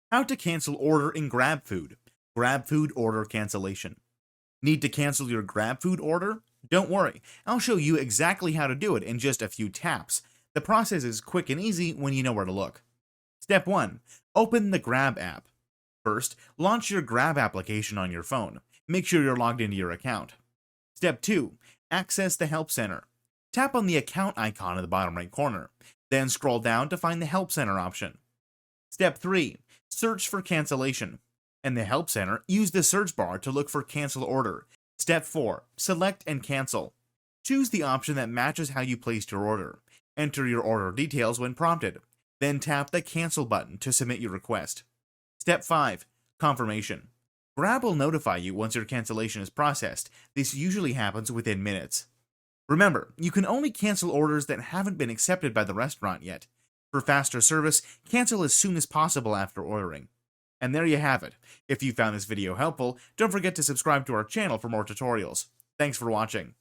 How to cancel order in Grabfood. Grabfood order cancellation. Need to cancel your Grabfood order? Don't worry, I'll show you exactly how to do it in just a few taps. The process is quick and easy when you know where to look. Step 1. Open the Grab app. First, launch your Grab application on your phone. Make sure you're logged into your account. Step 2. Access the Help Center. Tap on the account icon in the bottom right corner. Then scroll down to find the Help Center option. Step 3. Search for cancellation. In the Help Center, use the search bar to look for cancel order. Step 4. Select and cancel. Choose the option that matches how you placed your order. Enter your order details when prompted. Then tap the cancel button to submit your request. Step 5. Confirmation. Grab will notify you once your cancellation is processed. This usually happens within minutes. Remember, you can only cancel orders that haven't been accepted by the restaurant yet. For faster service, cancel as soon as possible after ordering. And there you have it. If you found this video helpful, don't forget to subscribe to our channel for more tutorials. Thanks for watching.